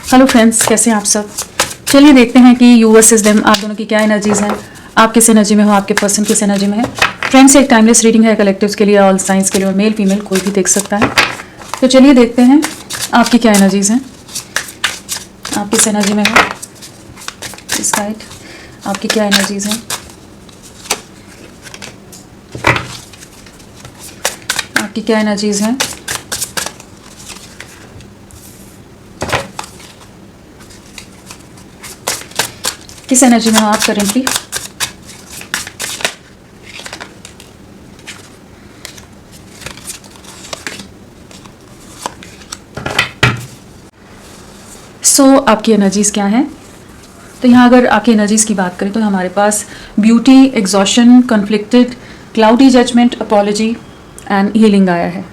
Hello friends, कैसे हैं आप सब। चलिए देखते हैं कि यू वर्सेस देम, आप दोनों की क्या एनर्जीज हैं। आप किस एनर्जी में हो, आपके पर्सन किस एनर्जी में है। फ्रेंड्स, एक टाइमलेस रीडिंग है कलेक्टिव्स के लिए, ऑल साइंस के लिए, और मेल फीमेल कोई भी देख सकता है। तो चलिए देखते हैं आपकी क्या एनर्जीज हैं। आप किस एनर्जी में हो, इस साइड आपकी क्या एनर्जीज हैं। आपकी क्या एनर्जीज हैं। किस एनर्जी में हो आप करेंटली। आपकी एनर्जीज क्या हैं। तो यहाँ अगर आपकी एनर्जीज की बात करें तो हमारे पास beauty, exhaustion, conflicted, cloudy judgement, apology and healing आया है।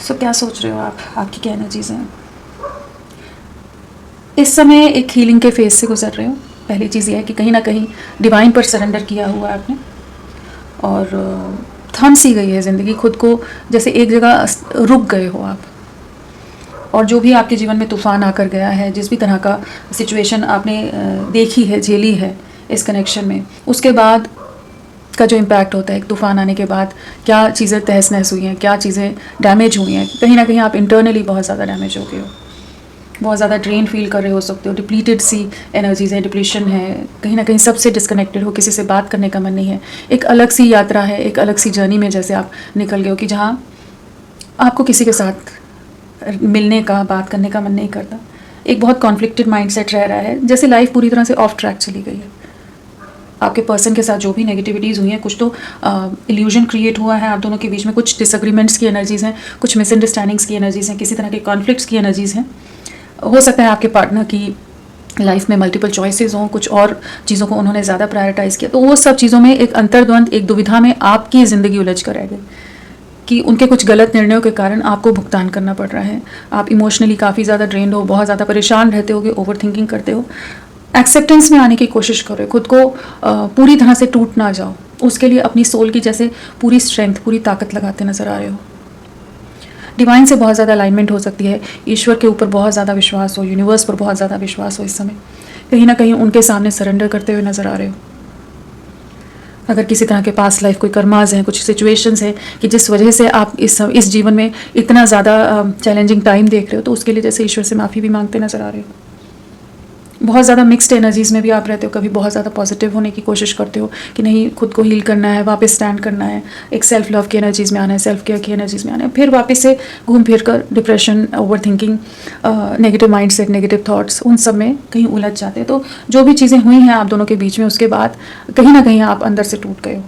क्या सोच रहे हो आप, आपकी क्या एनर्जीज हैं। इस समय एक हीलिंग के फेज से गुजर रहे हो। पहली चीज़ ये है कि कहीं ना कहीं डिवाइन पर सरेंडर किया हुआ है आपने, और थम सी गई है ज़िंदगी, खुद को जैसे एक जगह रुक गए हो आप। और जो भी आपके जीवन में तूफान आकर गया है, जिस भी तरह का सिचुएशन आपने देखी है, झेली है इस कनेक्शन में, उसके बाद का जो इम्पैक्ट होता है एक तूफान आने के बाद, क्या चीज़ें तहस नहस हुई हैं, क्या चीज़ें डैमेज हुई हैं। कहीं ना कहीं आप इंटरनली बहुत ज़्यादा डैमेज हो गए हो, बहुत ज़्यादा ड्रेन फील कर रहे हो सकते हो, डिप्लीटेड सी एनर्जीज है, डिप्रेशन है, कहीं ना कहीं सबसे डिस्कनेक्टेड हो, किसी से बात करने का मन नहीं है। एक अलग सी यात्रा है, एक अलग सी जर्नी में जैसे आप निकल गए हो कि जहाँ आपको किसी के साथ मिलने का, बात करने का मन नहीं करता। एक बहुत कॉन्फ्लिक्टेड माइंडसेट रह रहा है, जैसे लाइफ पूरी तरह से ऑफ ट्रैक चली गई है। आपके पर्सन के साथ जो भी नेगेटिविटीज़ हुई हैं, कुछ तो इल्यूजन क्रिएट हुआ है आप दोनों के बीच में, कुछ डिसएग्रीमेंट्स की एनर्जीज़ हैं, कुछ मिसअंडरस्टैंडिंग्स की एनर्जीज़ हैं, किसी तरह के कॉन्फ्लिक्ट्स की एनर्जीज़ हैं। हो सकता है आपके पार्टनर की लाइफ में मल्टीपल चॉइसेस हों, कुछ और चीज़ों को उन्होंने ज़्यादा प्रायोरिटाइज़ किया, तो वो सब चीज़ों में एक अंतर्द्वंद, एक दुविधा में आपकी ज़िंदगी उलझ कर रह गई कि उनके कुछ गलत निर्णयों के कारण आपको भुगतान करना पड़ रहा है। आप इमोशनली काफ़ी ज़्यादा ड्रेन्ड हो, बहुत ज़्यादा परेशान रहते होगे, ओवर थिंकिंग करते हो, एक्सेप्टेंस में आने की कोशिश करो, खुद को पूरी तरह से टूट ना जाओ, उसके लिए अपनी सोल की जैसे पूरी स्ट्रेंथ, पूरी ताकत लगाते नज़र आ रहे हो। डिवाइन से बहुत ज़्यादा अलाइनमेंट हो सकती है, ईश्वर के ऊपर बहुत ज़्यादा विश्वास हो, यूनिवर्स पर बहुत ज़्यादा विश्वास हो। इस समय कहीं ना कहीं उनके सामने सरेंडर करते हुए नज़र आ रहे हो। अगर किसी तरह के पास लाइफ कोई कर्माज हैं, कुछ सिचुएशंस हैं कि जिस वजह से आप इस जीवन में इतना ज़्यादा चैलेंजिंग टाइम देख रहे हो, तो उसके लिए जैसे ईश्वर से माफ़ी भी मांगते नज़र आ रहे हो। बहुत ज़्यादा मिक्स्ड एनर्जीज़ में भी आप रहते हो। कभी बहुत ज़्यादा पॉजिटिव होने की कोशिश करते हो कि नहीं, खुद को हील करना है, वापस स्टैंड करना है, एक सेल्फ लव की एनर्जीज़ में आना है, सेल्फ केयर की एनर्जीज़ में आना है, फिर वापस से घूम फिर कर depression, over thinking, negative mindset, negative thoughts, उन सब में कहीं उलझ जाते हैं। तो जो भी चीज़ें हुई हैं आप दोनों के बीच में, उसके बाद कहीं ना कहीं आप अंदर से टूट गए हो।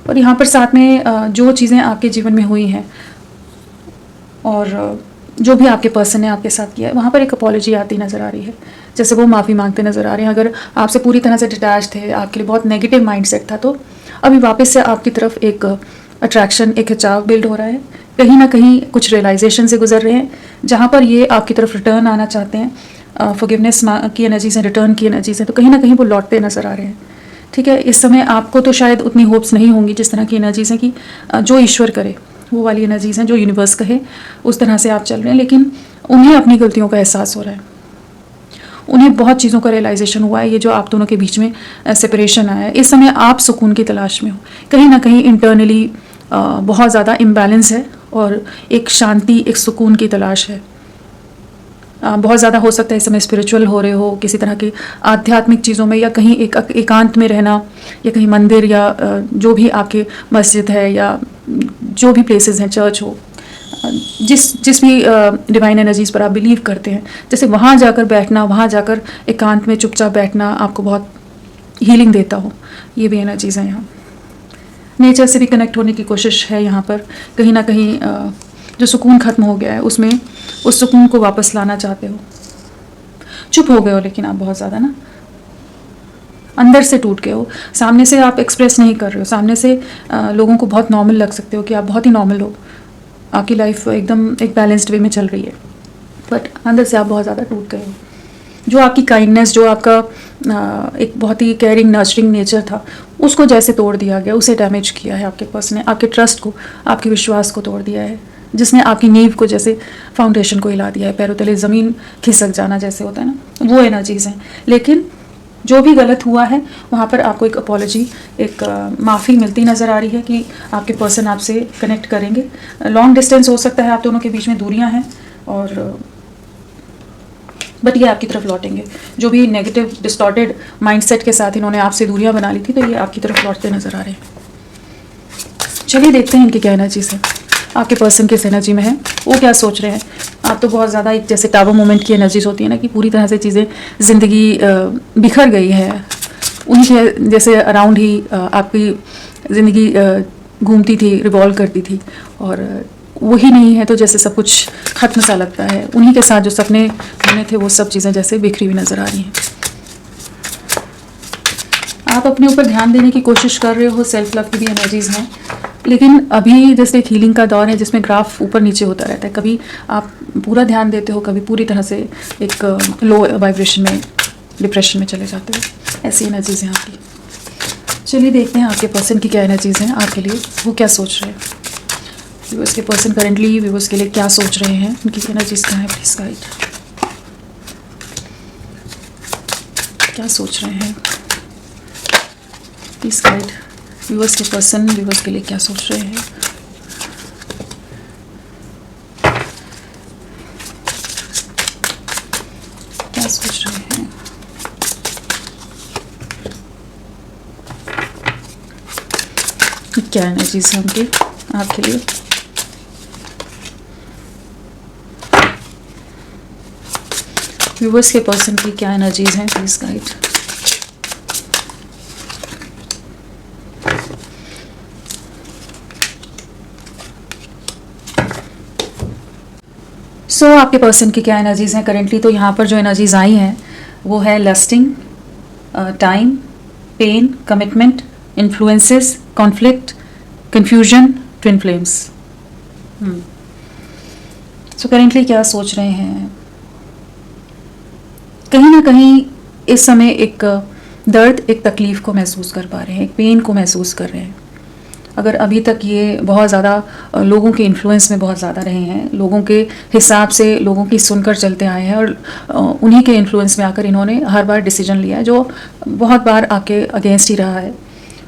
और यहाँ पर साथ में जो चीज़ें आपके जीवन में हुई हैं और जो भी आपके पर्सन ने आपके साथ किया है, वहाँ पर एक अपॉलॉजी आती नज़र आ रही है, जैसे वो माफ़ी मांगते नज़र आ रहे हैं। अगर आपसे पूरी तरह से डिटैच थे, आपके लिए बहुत नेगेटिव माइंडसेट था, तो अभी वापस से आपकी तरफ एक अट्रैक्शन, एक खिंचाव बिल्ड हो रहा है। कहीं ना कहीं कुछ रियलाइजेशन से गुजर रहे हैं, जहाँ पर ये आपकी तरफ रिटर्न आना चाहते हैं। फॉरगिवनेस की एनर्जीज़ हैं, रिटर्न की एनर्जीज़ हैं, तो कहीं ना कहीं वो लौटते नज़र आ रहे हैं। ठीक है, इस समय आपको तो शायद उतनी होप्स नहीं होंगी जिस तरह की एनर्जीज़ हैं कि जो ईश्वर करे, वो वाली एनर्जीज़ हैं, जो यूनिवर्स कहे उस तरह से आप चल रहे हैं। लेकिन उन्हें अपनी गलतियों का एहसास हो रहा है, उन्हें बहुत चीज़ों का रियलाइजेशन हुआ है। ये जो आप दोनों के बीच में सेपरेशन आया है, इस समय आप सुकून की तलाश में हो। कहीं ना कहीं इंटरनली बहुत ज़्यादा इम्बैलेंस है और एक शांति, एक सुकून की तलाश है। बहुत ज़्यादा हो सकता है इस समय स्पिरिचुअल हो रहे हो, किसी तरह की आध्यात्मिक चीज़ों में, या कहीं एक एकांत में रहना, या कहीं मंदिर, या जो भी आपके मस्जिद है, या जो भी प्लेसेस हैं, चर्च हो, जिस भी डिवाइन एनर्जीज़ पर आप बिलीव करते हैं, जैसे वहाँ जाकर बैठना, वहाँ जाकर एकांत में चुपचाप बैठना आपको बहुत हीलिंग देता हो। ये भी एनर्जीज़ हैं। यहाँ नेचर से भी कनेक्ट होने की कोशिश है। यहाँ पर कहीं ना कहीं जो सुकून ख़त्म हो गया है, उसमें उस सुकून को वापस लाना चाहते हो। चुप हो गए हो, लेकिन आप बहुत ज़्यादा ना अंदर से टूट गए हो। सामने से आप एक्सप्रेस नहीं कर रहे हो, सामने से लोगों को बहुत नॉर्मल लग सकते हो कि आप बहुत ही नॉर्मल हो, आपकी लाइफ एकदम एक बैलेंस्ड वे में चल रही है, बट अंदर से आप बहुत ज़्यादा टूट गए हो। जो आपकी काइंडनेस, जो आपका एक बहुत ही केयरिंग, नर्चरिंग नेचर था, उसको जैसे तोड़ दिया गया, उसे डैमेज किया है आपके पर्सन ने, आपके ट्रस्ट को, आपके विश्वास को तोड़ दिया है। जिसने आपकी नींव को, जैसे फाउंडेशन को हिला दिया है, पैरों तले ज़मीन खिसक जाना जैसे होता है ना, वो एनर्जीज़ हैं। लेकिन जो भी गलत हुआ है वहाँ पर आपको एक अपॉलॉजी, एक माफ़ी मिलती नज़र आ रही है कि आपके पर्सन आपसे कनेक्ट करेंगे। लॉन्ग डिस्टेंस हो सकता है, आप दोनों के बीच में दूरियाँ हैं, और बट ये आपकी तरफ लौटेंगे। जो भी नेगेटिव डिस्टॉर्टेड माइंडसेट के साथ इन्होंने आपसे दूरियां बना ली थी, तो ये आपकी तरफ लौटते नज़र आ रहे हैं। चलिए देखते हैं इनकी क्या एनर्जीज है, आपके पर्सन किस एनर्जी में है, वो क्या सोच रहे हैं। आप तो बहुत ज़्यादा एक जैसे टावर मोमेंट की एनर्जीज होती है ना, कि पूरी तरह से चीज़ें ज़िंदगी बिखर गई है, उन्हीं के जैसे अराउंड ही आपकी ज़िंदगी घूमती थी, रिवॉल्व करती थी, और वही नहीं है तो जैसे सब कुछ खत्म सा लगता है। उन्हीं के साथ जो सपने बने थे वो सब चीज़ें जैसे बिखरी हुई नज़र आ रही हैं। आप अपने ऊपर ध्यान देने की कोशिश कर रहे हो, सेल्फ लव की भी एनर्जीज़ हैं, लेकिन अभी जैसे एक हीलिंग का दौर है जिसमें ग्राफ ऊपर नीचे होता रहता है। कभी आप पूरा ध्यान देते हो, कभी पूरी तरह से एक लो वाइब्रेशन में, डिप्रेशन में चले जाते हो। ऐसी एनर्जीज़ हैं आपकी। चलिए देखते हैं आपके पर्सन की क्या एनर्जीज़ हैं आपके लिए, वो क्या सोच रहे हैं। व्यूअर्स के पर्सन करेंटली व्यूअर्स के लिए क्या सोच रहे हैं, उनकी एनर्जीज क्या है, प्लीज गाइड। क्या सोच रहे हैं, प्लीज गाइड। व्यूअर्स के पर्सन व्यूअर्स के लिए क्या सोच रहे हैं। क्या सोच रहे हैं, क्या एनर्जीज है उनकी आपके लिए। व्यूअर्स के पर्सन की क्या एनर्जीज हैं, प्लीज गाइड। सो आपके पर्सन की क्या एनर्जीज हैं करेंटली। तो यहाँ पर जो एनर्जीज आई हैं वो है lusting, time, pain, commitment, influences, conflict, confusion, twin flames. So currently क्या सोच रहे हैं, कहीं ना कहीं इस समय एक दर्द, एक तकलीफ़ को महसूस कर पा रहे हैं, एक पेन को महसूस कर रहे हैं। अगर अभी तक ये बहुत ज़्यादा लोगों के इन्फ्लुएंस में बहुत ज़्यादा रहे हैं, लोगों के हिसाब से लोगों की सुनकर चलते आए हैं, और उन्हीं के इन्फ्लुएंस में आकर इन्होंने हर बार डिसीजन लिया है जो बहुत बार आपके अगेंस्ट ही रहा है।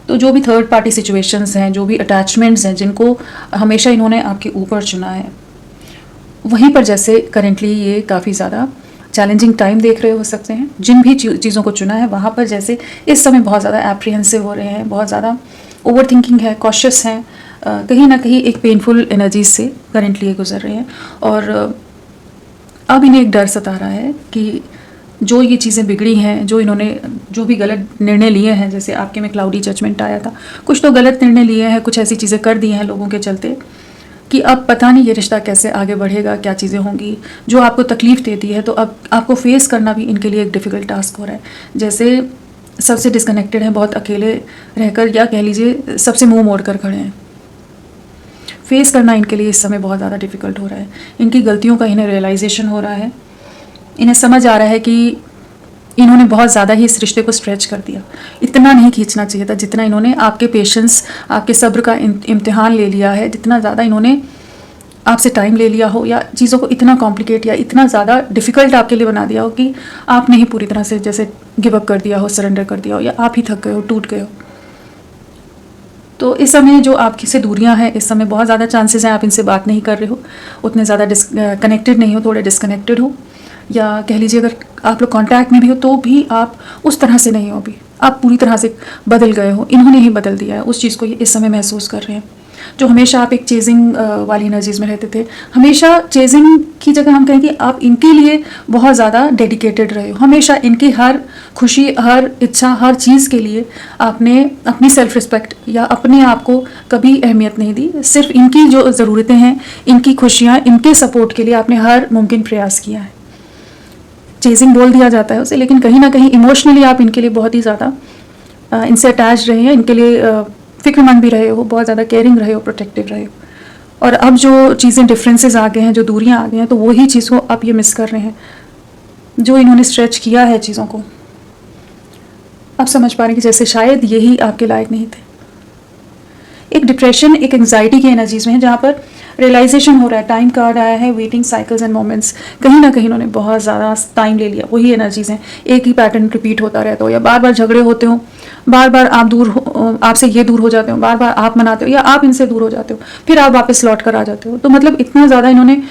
तो जो भी थर्ड पार्टी सिचुएशंस हैं, जो भी अटैचमेंट्स हैं, जिनको हमेशा इन्होंने आपके ऊपर चुना है, वहीं पर जैसे करेंटली ये काफ़ी ज़्यादा चैलेंजिंग टाइम देख रहे हो सकते हैं। जिन भी चीज़ों को चुना है वहाँ पर जैसे इस समय बहुत ज़्यादा एप्रीहेंसिव हो रहे हैं, बहुत ज़्यादा ओवर थिंकिंग है, कॉशियस हैं, कहीं ना कहीं एक पेनफुल एनर्जीज से करेंटली गुजर रहे हैं। और अब इन्हें एक डर सता रहा है कि जो ये चीज़ें बिगड़ी हैं, जो इन्होंने जो भी गलत निर्णय लिए हैं, जैसे आपके में क्लाउडी जजमेंट आया था, कुछ तो गलत निर्णय लिए हैं, कुछ ऐसी चीज़ें कर दी हैं लोगों के चलते कि अब पता नहीं ये रिश्ता कैसे आगे बढ़ेगा, क्या चीज़ें होंगी, जो आपको तकलीफ़ देती है। तो अब आपको फेस करना भी इनके लिए एक डिफ़िकल्ट टास्क हो रहा है। जैसे सबसे डिस्कनेक्टेड हैं, बहुत अकेले रहकर, या कह लीजिए सबसे मुंह मोड़ कर खड़े हैं। फेस करना इनके लिए इस समय बहुत ज़्यादा डिफ़िकल्ट हो रहा है। इनकी गलतियों का इन्हें रियलाइजेशन हो रहा है, इन्हें समझ आ रहा है कि इन्होंने बहुत ज़्यादा ही इस रिश्ते को स्ट्रेच कर दिया। इतना नहीं खींचना चाहिए था जितना इन्होंने आपके पेशेंस, आपके सब्र का इम्तिहान ले लिया है, जितना ज़्यादा इन्होंने आपसे टाइम ले लिया हो, या चीज़ों को इतना कॉम्प्लिकेट या इतना ज़्यादा डिफ़िकल्ट आपके लिए बना दिया हो कि आपने ही पूरी तरह से जैसे गिव अप कर दिया हो, सरेंडर कर दिया हो, या आप ही थक गए हो, टूट गए हो। तो इस समय जो आपकी से दूरियां हैं, इस समय बहुत ज़्यादा चांसेस हैं आप इनसे बात नहीं कर रहे हो, उतने ज़्यादा कनेक्टेड नहीं हो, थोड़े डिस्कनेक्टेड हो, या कह लीजिए अगर आप लोग कांटेक्ट में भी हो तो भी आप उस तरह से नहीं हो, अभी आप पूरी तरह से बदल गए हो। इन्होंने ही बदल दिया है, उस चीज़ को ये इस समय महसूस कर रहे हैं। जो हमेशा आप एक चेजिंग वाली एनर्जीज में रहते थे, हमेशा चेजिंग की जगह हम कहें कि आप इनके लिए बहुत ज़्यादा डेडिकेटेड रहे हो। हमेशा इनकी हर खुशी, हर इच्छा, हर चीज़ के लिए आपने अपनी सेल्फ रिस्पेक्ट या अपने आप को कभी अहमियत नहीं दी। सिर्फ इनकी जो ज़रूरतें हैं, इनकी खुशियाँ, इनके सपोर्ट के लिए आपने हर मुमकिन प्रयास किया है। चेजिंग बोल दिया जाता है उसे, लेकिन कहीं ना कहीं इमोशनली आप इनके लिए बहुत ही ज़्यादा इनसे अटैच रहे हैं, इनके लिए फिक्रमंद भी रहे हो, बहुत ज़्यादा केयरिंग रहे हो, प्रोटेक्टिव रहे हो। और अब जो चीज़ें डिफरेंसेस आ गए हैं, जो दूरियां आ गई हैं, तो वही चीज़ को आप ये मिस कर रहे हैं जो इन्होंने स्ट्रेच किया है चीज़ों को। आप समझ पा रहे हैं कि जैसे शायद यही आपके लायक नहीं थे, एक डिप्रेशन, एक एंग्जाइटी की एनर्जीज में है, जहाँ पर रियलाइजेशन हो रहा है। टाइम कार्ड आया है, वेटिंग साइकिल्स एंड मोमेंट्स। कहीं ना कहीं उन्होंने बहुत ज़्यादा टाइम ले लिया। वही एनर्जीज हैं, एक ही पैटर्न रिपीट होता रहता हो, या बार बार झगड़े होते हो, बार बार आप आपसे ये दूर हो जाते हो, बार बार आप मनाते हो या आप इनसे दूर हो जाते हो, फिर आप वापस लौट कर आ जाते हो। तो मतलब इतना ज़्यादा इन्होंने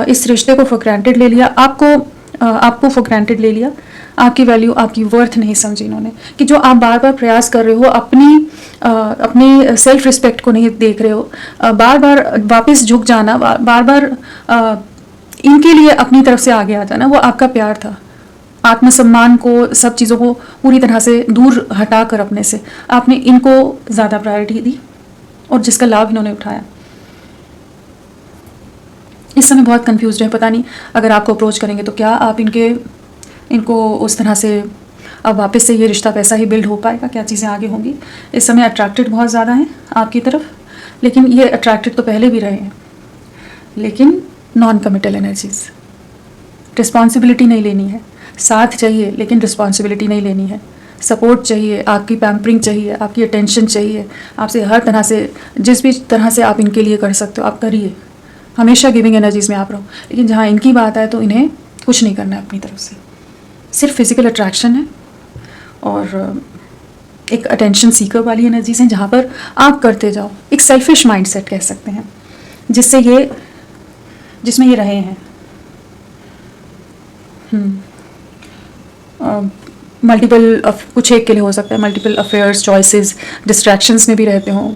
इस रिश्ते को फॉर ग्रांटेड ले लिया, आपको फॉर ग्रांटेड ले लिया, आपकी वैल्यू, आपकी वर्थ नहीं समझी इन्होंने। कि जो आप बार बार प्रयास कर रहे हो, अपनी सेल्फ रिस्पेक्ट को नहीं देख रहे हो, बार बार वापस झुक जाना, बार बार इनके लिए अपनी तरफ से आगे आ जाना, वो आपका प्यार था। आत्मसम्मान को, सब चीज़ों को पूरी तरह से दूर हटाकर अपने से आपने इनको ज़्यादा प्रायोरिटी दी, और जिसका लाभ इन्होंने उठाया। इस समय बहुत कंफ्यूज है, पता नहीं अगर आपको अप्रोच करेंगे तो क्या आप इनको उस तरह से अब वापस से ये रिश्ता वैसा ही बिल्ड हो पाएगा, क्या चीज़ें आगे होंगी। इस समय अट्रैक्टेड बहुत ज़्यादा हैं आपकी तरफ, लेकिन ये अट्रैक्टेड तो पहले भी रहे हैं, लेकिन नॉन कमिटल एनर्जीज। रिस्पॉन्सिबिलिटी नहीं लेनी है, साथ चाहिए लेकिन रिस्पॉन्सिबिलिटी नहीं लेनी है। सपोर्ट चाहिए, आपकी पैम्परिंग चाहिए, आपकी अटेंशन चाहिए, आपसे हर तरह से, जिस भी तरह से आप इनके लिए कर सकते हो आप करिए। हमेशा गिविंग एनर्जीज में आप रहो। लेकिन जहाँ इनकी बात आए तो इन्हें कुछ नहीं करना है अपनी तरफ से, सिर्फ फिजिकल अट्रैक्शन है और एक अटेंशन सीकर वाली एनर्जीज हैं, जहाँ पर आप करते जाओ। एक सेल्फिश माइंडसेट कह सकते हैं, जिसमें ये रहे हैं। मल्टीपल, कुछ एक के लिए हो सकता है मल्टीपल अफेयर्स, चॉइसेस, डिस्ट्रैक्शंस में भी रहते हो।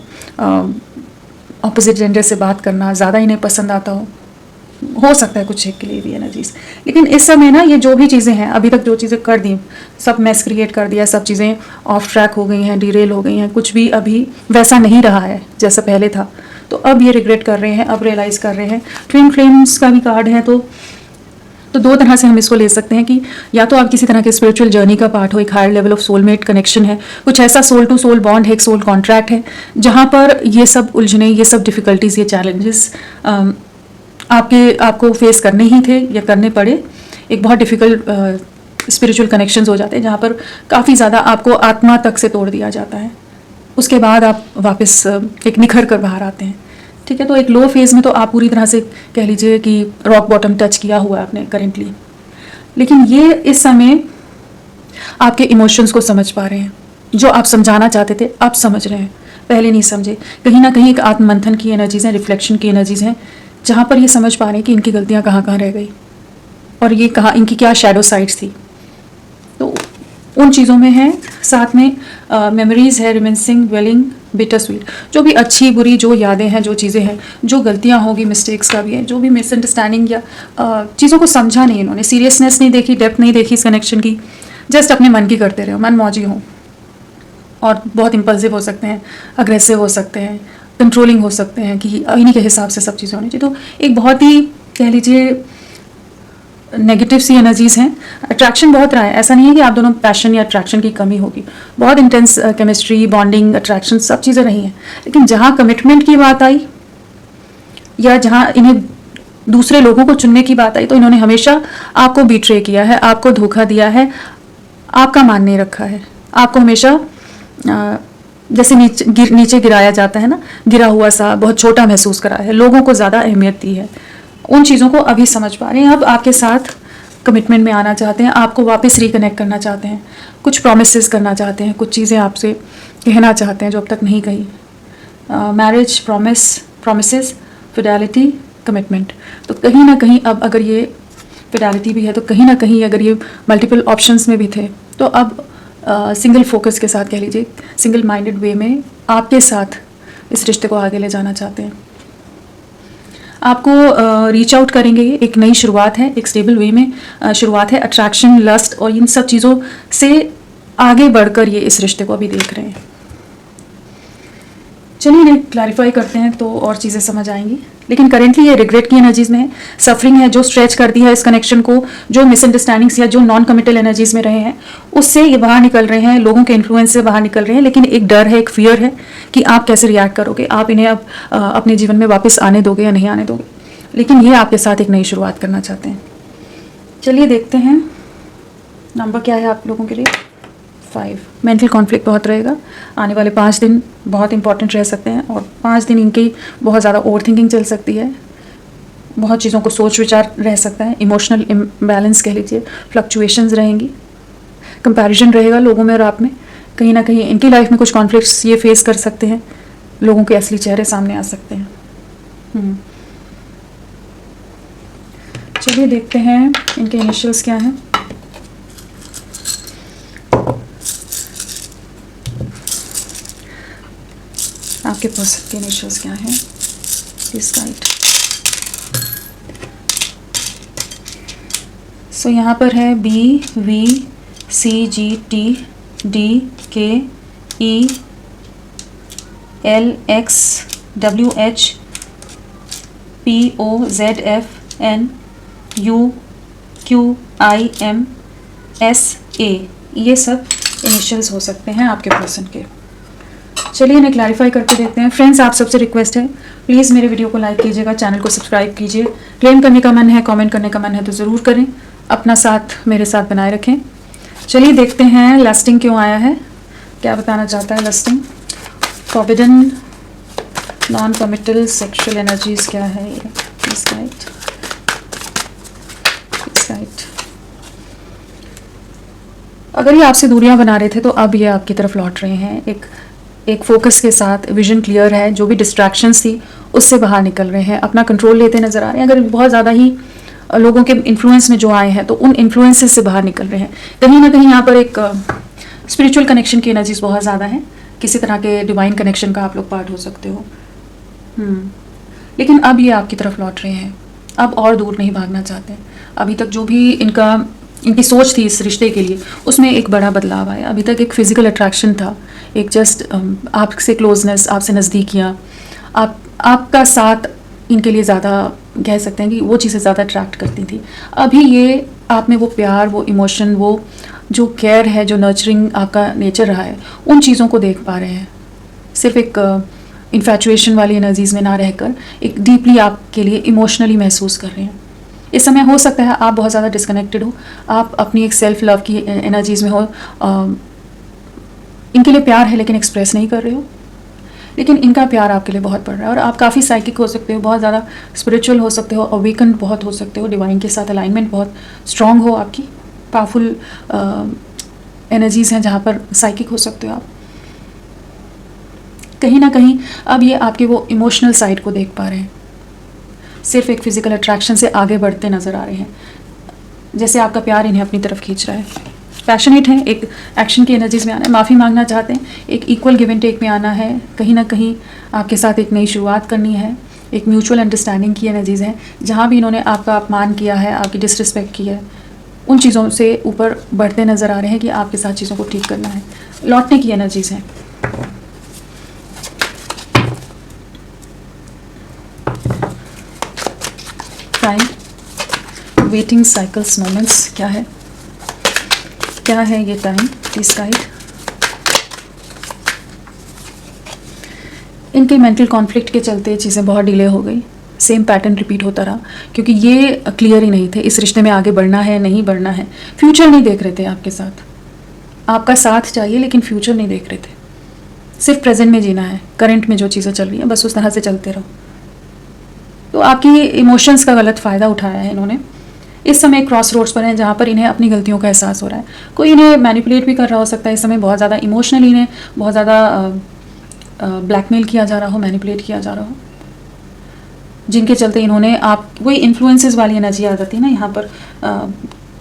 ऑपोजिट जेंडर से बात करना ज़्यादा इन्हें पसंद आता हो सकता है कुछ एक के लिए भी एनर्जीज। लेकिन इस समय ना, ये जो भी चीज़ें हैं, अभी तक जो चीज़ें कर दी, सब मैस क्रिएट कर दिया, सब चीज़ें ऑफ ट्रैक हो गई हैं, डीरेल हो गई हैं, कुछ भी अभी वैसा नहीं रहा है जैसा पहले था। तो अब ये रिग्रेट कर रहे हैं, अब रियलाइज़ कर रहे हैं। ट्विन फ्लेम्स का भी कार्ड है, तो दो तरह से हम इसको ले सकते हैं कि या तो आप किसी तरह के स्पिरिचुअल जर्नी का पार्ट हो, एक higher level of soulmate connection है, कुछ ऐसा सोल टू सोल बॉन्ड है, एक सोल कॉन्ट्रैक्ट है, जहाँ पर ये सब उलझने, ये सब डिफ़िकल्टीज, ये चैलेंजेस आपको फेस करने ही थे या करने पड़े। एक बहुत डिफ़िकल्ट स्पिरिचुअल कनेक्शंस हो जाते हैं, जहाँ पर काफ़ी ज़्यादा आपको आत्मा तक से तोड़ दिया जाता है। उसके बाद आप वापस एक निखर कर बाहर आते हैं। ठीक है, तो एक लो फेज़ में तो आप पूरी तरह से कह लीजिए कि रॉक बॉटम टच किया हुआ है आपने करेंटली। लेकिन ये इस समय आपके इमोशंस को समझ पा रहे हैं, जो आप समझाना चाहते थे आप समझ रहे हैं, पहले नहीं समझे। कहीं ना कहीं एक आत्ममंथन की एनर्जीज हैं, रिफ्लेक्शन की एनर्जीज हैं, जहाँ पर ये समझ पा रहे हैं कि इनकी गलतियाँ कहाँ कहाँ रह गई और ये कहाँ, इनकी क्या शैडो साइड्स थी। तो उन चीज़ों में है, साथ में मेमोरीज है, रिमेंसिंग, ड्वेलिंग, बिटर स्वीट, जो भी अच्छी बुरी जो यादें हैं, जो चीज़ें हैं, जो गलतियां होगी, मिस्टेक्स का भी है, जो भी मिसअंडरस्टैंडिंग या चीज़ों को समझा नहीं इन्होंने, सीरियसनेस नहीं देखी, डेप्थ नहीं देखी इस कनेक्शन की, जस्ट अपने मन की करते रहे, मन मौजी हो, और बहुत इम्पल्सिव हो सकते हैं, अग्रेसिव हो सकते हैं, कंट्रोलिंग हो सकते हैं कि इन्हीं के हिसाब से सब चीज़ें होनी चाहिए। तो एक बहुत ही कह लीजिए नेगेटिव सी एनर्जीज हैं। अट्रैक्शन बहुत रहा है, ऐसा नहीं है कि आप दोनों पैशन या अट्रैक्शन की कमी होगी, बहुत इंटेंस केमिस्ट्री, बॉन्डिंग, अट्रैक्शन सब चीज़ें रही हैं। लेकिन जहाँ कमिटमेंट की बात आई या जहाँ इन्हें दूसरे लोगों को चुनने की बात आई, तो इन्होंने हमेशा आपको बिट्रे किया है, आपको धोखा दिया है, आपका मान नहीं रखा है, आपको हमेशा जैसे नीचे गिराया जाता है ना, गिरा हुआ सा, बहुत छोटा महसूस करा है, लोगों को ज़्यादा अहमियत दी है। उन चीज़ों को अभी समझ पा रहे हैं, अब आपके साथ कमिटमेंट में आना चाहते हैं, आपको वापस रिकनेक्ट करना चाहते हैं, कुछ प्रॉमिसेस करना चाहते हैं, कुछ चीज़ें आपसे कहना चाहते हैं जो अब तक नहीं कही। Marriage, promises, Fidelity, commitment. तो कहीं ना कहीं अब अगर ये फिडेलिटी भी है, तो कहीं ना कहीं अगर ये मल्टीपल ऑप्शंस में भी थे, तो अब सिंगल फोकस के साथ कह लीजिए, सिंगल माइंडेड वे में आपके साथ इस रिश्ते को आगे ले जाना चाहते हैं। आपको रीच आउट करेंगे, एक नई शुरुआत है, एक स्टेबल वे में शुरुआत है। अट्रैक्शन, लस्ट और इन सब चीज़ों से आगे बढ़कर ये इस रिश्ते को अभी देख रहे हैं। चलिए इन्हें क्लैरिफाई करते हैं तो और चीज़ें समझ आएंगी। लेकिन करेंटली ये रिग्रेट की एनर्जीज में है, सफरिंग है जो स्ट्रेच कर दी है इस कनेक्शन को, जो मिसअंडरस्टैंडिंग्स या जो नॉन कमिटल एनर्जीज में रहे हैं उससे ये बाहर निकल रहे हैं, लोगों के इन्फ्लुएंस से बाहर निकल रहे हैं। लेकिन एक डर है, एक फियर है कि आप कैसे रिएक्ट करोगे, आप इन्हें अब अपने जीवन में वापस आने दोगे या नहीं आने दोगे। लेकिन ये आपके साथ एक नई शुरुआत करना चाहते हैं। चलिए देखते हैं नंबर क्या है आप लोगों के लिए। 5 मेंटल कॉन्फ्लिक्ट बहुत रहेगा। आने वाले 5 दिन बहुत इंपॉर्टेंट रह सकते हैं और 5 दिन इनकी बहुत ज़्यादा ओवर थिंकिंग चल सकती है, बहुत चीज़ों को सोच विचार रह सकता है, इमोशनल इम्बैलेंस कह लीजिए, फ्लक्चुएशंस रहेंगी, कंपैरिजन रहेगा लोगों में और आप में। कहीं ना कहीं इनकी लाइफ में कुछ कॉन्फ्लिक्ट्स ये फेस कर सकते हैं, लोगों के असली चेहरे सामने आ सकते हैं। चलिए देखते हैं इनके इनिशियल्स क्या हैं। आपके पर्सन के इनिशियल्स क्या हैं, प्लीज गाइड। सो यहाँ पर है BVCGTDKELXWHPOZFNUQIMSA, ये सब इनिशियल्स हो सकते हैं आपके पर्सन के। चलिए इन्हें क्लैरिफाई करके देखते हैं। फ्रेंड्स, आप सबसे रिक्वेस्ट है, प्लीज़ मेरे वीडियो को लाइक कीजिएगा, चैनल को सब्सक्राइब कीजिए। क्लेम करने का मन है, कमेंट करने का मन है तो ज़रूर करें, अपना साथ मेरे साथ बनाए रखें। चलिए देखते हैं लस्टिंग क्यों आया है, क्या बताना चाहता है lusting. Forbidden non committal sexual energies क्या है ये, प्लीज गाइड। अगर ये आपसे दूरियां बना रहे थे तो अब ये आपकी तरफ लौट रहे हैं, एक फोकस के साथ, विजन क्लियर है, जो भी डिस्ट्रैक्शंस थी उससे बाहर निकल रहे हैं, अपना कंट्रोल लेते नजर आ रहे हैं। अगर बहुत ज़्यादा ही लोगों के इन्फ्लुएंस में जो आए हैं तो उन इन्फ्लुएंसेस से बाहर निकल रहे हैं। कहीं ना कहीं यहाँ पर एक स्पिरिचुअल कनेक्शन की एनर्जीज बहुत ज़्यादा है, किसी तरह के डिवाइन कनेक्शन का आप लोग पार्ट हो सकते हो। लेकिन अब ये आपकी तरफ लौट रहे हैं, अब और दूर नहीं भागना चाहते। अभी तक जो भी इनकी सोच थी इस रिश्ते के लिए, उसमें एक बड़ा बदलाव आया। अभी तक एक फिजिकल अट्रैक्शन था, एक जस्ट आपसे क्लोजनेस, आपसे नज़दीकियाँ, आपका साथ इनके लिए ज़्यादा कह सकते हैं कि वो चीज़ें ज़्यादा अट्रैक्ट करती थी। अभी ये आप में वो प्यार, वो इमोशन, वो जो केयर है, जो नर्चरिंग आपका नेचर रहा है, उन चीज़ों को देख पा रहे हैं। सिर्फ एक इन्फैचुएशन वाली एनर्जीज में ना रहकर एक डीपली आपके लिए इमोशनली महसूस कर रहे हैं। इस समय हो सकता है आप बहुत ज़्यादा डिस्कनेक्टेड हो, आप अपनी एक सेल्फ लव की एनर्जीज में हो, इनके लिए प्यार है लेकिन एक्सप्रेस नहीं कर रहे हो, लेकिन इनका प्यार आपके लिए बहुत बढ़ रहा है। और आप काफ़ी साइकिक हो सकते हो, बहुत ज़्यादा स्पिरिचुअल हो सकते हो, अवेकन बहुत हो सकते हो, डिवाइन के साथ अलाइनमेंट बहुत स्ट्रांग हो, आपकी पावरफुल एनर्जीज हैं जहाँ पर साइकिक हो सकते हो आप। कहीं ना कहीं अब ये आपके वो इमोशनल साइड को देख पा रहे हैं, सिर्फ एक फिजिकल अट्रैक्शन से आगे बढ़ते नज़र आ रहे हैं, जैसे आपका प्यार इन्हें अपनी तरफ खींच रहा है। पैशनेट हैं, एक एक्शन की एनर्जीज में आना है, माफ़ी मांगना चाहते हैं, एक इक्वल गिव एंड टेक में आना है, कहीं ना कहीं आपके साथ एक नई शुरुआत करनी है, एक म्यूचुअल अंडरस्टैंडिंग की एनर्जीज हैं। जहाँ भी इन्होंने आपका अपमान किया है, आपकी डिसरिस्पेक्ट की है, उन चीज़ों से ऊपर बढ़ते नज़र आ रहे हैं कि आपके साथ चीज़ों को ठीक करना है, लौटने की एनर्जीज हैं। टाइम, वेटिंग, साइकिल्स, मोमेंट्स क्या है, क्या है ये टाइम, प्लीज गाइड। इनके मेंटल कॉन्फ्लिक्ट के चलते चीज़ें बहुत डिले हो गई, सेम पैटर्न रिपीट होता रहा, क्योंकि ये क्लियर ही नहीं थे इस रिश्ते में आगे बढ़ना है नहीं बढ़ना है, फ्यूचर नहीं देख रहे थे आपके साथ। आपका साथ चाहिए लेकिन फ्यूचर नहीं देख रहे थे, सिर्फ प्रेजेंट में जीना है, करंट में जो चीज़ें चल रही हैं बस उस तरह से चलते रहो। तो आपकी इमोशंस का गलत फ़ायदा उठाया है इन्होंने। इस समय क्रॉस रोड्स पर हैं जहाँ पर इन्हें अपनी गलतियों का एहसास हो रहा है। कोई इन्हें मैनिपुलेट भी कर रहा हो सकता है इस समय, बहुत ज़्यादा इमोशनली इन्हें बहुत ज़्यादा ब्लैकमेल किया जा रहा हो, मैनिपुलेट किया जा रहा हो, जिनके चलते इन्होंने आप वही इन्फ्लुएंसेस वाली एनर्जी आ जाती है ना यहाँ पर,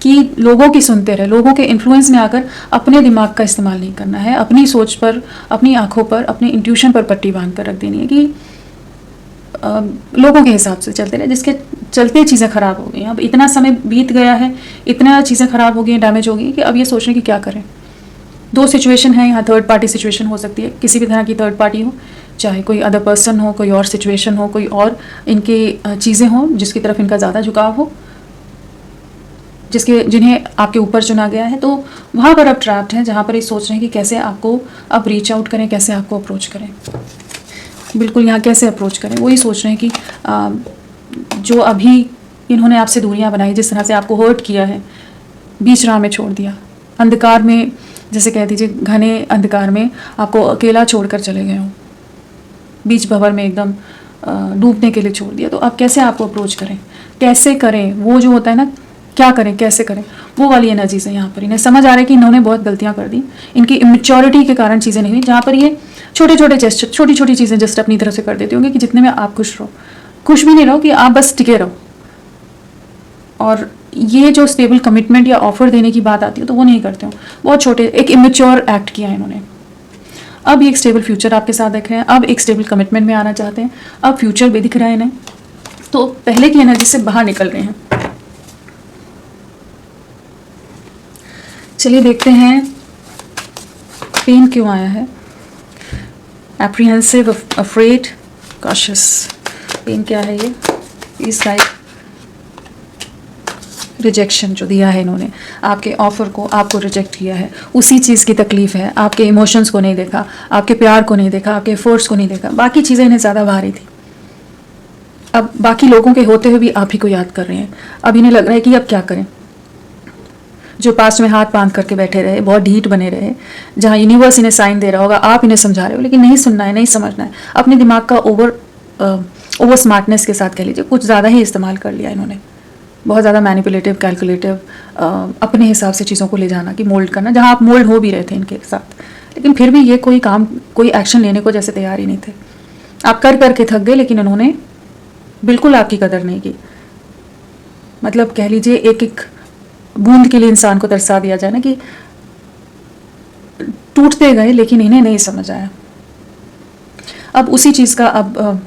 कि लोगों की सुनते रहे, लोगों के इन्फ्लुएंस में आकर अपने दिमाग का इस्तेमाल नहीं करना है, अपनी सोच पर, अपनी आँखों पर, अपनी इंट्यूशन पर पट्टी बांध कर रख देनी है कि लोगों के हिसाब से चलते रहे, जिसके चलते चीज़ें ख़राब हो गई। अब इतना समय बीत गया है, इतना चीज़ें ख़राब हो गई, डैमेज हो गई कि अब ये सोच रहे हैं कि क्या करें। दो सिचुएशन है यहाँ, थर्ड पार्टी सिचुएशन हो सकती है, किसी भी तरह की थर्ड पार्टी हो, चाहे कोई अदर पर्सन हो, कोई और सिचुएशन हो, कोई और इनकी चीज़ें हों जिसकी तरफ इनका ज़्यादा झुकाव हो, जिन्हें आपके ऊपर चुना गया है, तो वहाँ पर अब ट्रैप्ड हैं जहाँ पर ये सोच रहे हैं कि कैसे आपको अब रीच आउट करें, कैसे आपको अप्रोच करें। बिल्कुल यहाँ कैसे अप्रोच करें वही सोच रहे हैं कि जो अभी इन्होंने आपसे दूरियां बनाई, जिस तरह से आपको हर्ट किया है, बीच राह में छोड़ दिया, अंधकार में जैसे कह दीजिए घने अंधकार में आपको अकेला छोड़कर चले गए हों, बीच भंवर में एकदम डूबने के लिए छोड़ दिया, तो अब कैसे आपको अप्रोच करें, कैसे करें, वो जो होता है ना, क्या करें कैसे करें, वो वाली एनर्जीज है यहाँ पर। इन्हें समझ आ रहा है कि इन्होंने बहुत गलतियाँ कर दी, इनकी इमेच्योरिटी के कारण चीज़ें नहीं हुई, जहाँ पर ये छोटे छोटे जेस्चर, छोटी छोटी चीज़ें जस्ट अपनी तरफ से कर देते होंगे कि जितने में आप खुश रहो, खुश भी नहीं रहो कि आप बस टिके रहो। और ये जो स्टेबल कमिटमेंट या ऑफर देने की बात आती है तो वो नहीं करते हो, बहुत छोटे, एक इमेच्योर एक्ट किया है इन्होंने। अब ये एक स्टेबल फ्यूचर आपके साथ देख रहे हैं, अब एक स्टेबल कमिटमेंट में आना चाहते हैं, अब फ्यूचर भी दिख रहा है इन्हें, तो पहले की एनर्जी से बाहर निकल रहे हैं। चलिए देखते हैं पेन क्यों आया है, एप्रीहेंसिव, अफ्रेड, कॉशियस, पेन क्या है ये, इस टाइप रिजेक्शन जो दिया है इन्होंने, आपके ऑफर को, आपको रिजेक्ट किया है, उसी चीज़ की तकलीफ है, आपके इमोशंस को नहीं देखा, आपके प्यार को नहीं देखा, आपके एफर्ट्स को नहीं देखा, बाकी चीज़ें इन्हें ज़्यादा भारी थी। अब बाकी लोगों के होते हुए भी आप ही को याद कर रहे हैं, अब इन्हें लग रहा है कि अब क्या करें। जो पास्ट में हाथ बांध करके बैठे रहे, बहुत ढीठ बने रहे, जहाँ यूनिवर्स इन्हें साइन दे रहा होगा, आप इन्हें समझा रहे हो, लेकिन नहीं सुनना है, नहीं समझना है, अपने दिमाग का ओवर स्मार्टनेस के साथ कह लीजिए कुछ ज़्यादा ही इस्तेमाल कर लिया इन्होंने, बहुत ज़्यादा मैनिपुलेटिव, कैलकुलेटिव, अपने हिसाब से चीज़ों को ले जाना, कि मोल्ड करना, जहाँ आप मोल्ड हो भी रहे थे इनके साथ, लेकिन फिर भी ये कोई काम, कोई एक्शन लेने को जैसे तैयार ही नहीं थे। आप कर करके थक गए, लेकिन इन्होंने बिल्कुल आपकी कदर नहीं की। मतलब कह लीजिए एक एक बूंद के लिए इंसान को तरसा दिया जाए ना, कि टूटते गए लेकिन इन्हें नहीं समझ आया। अब उसी चीज़ का अब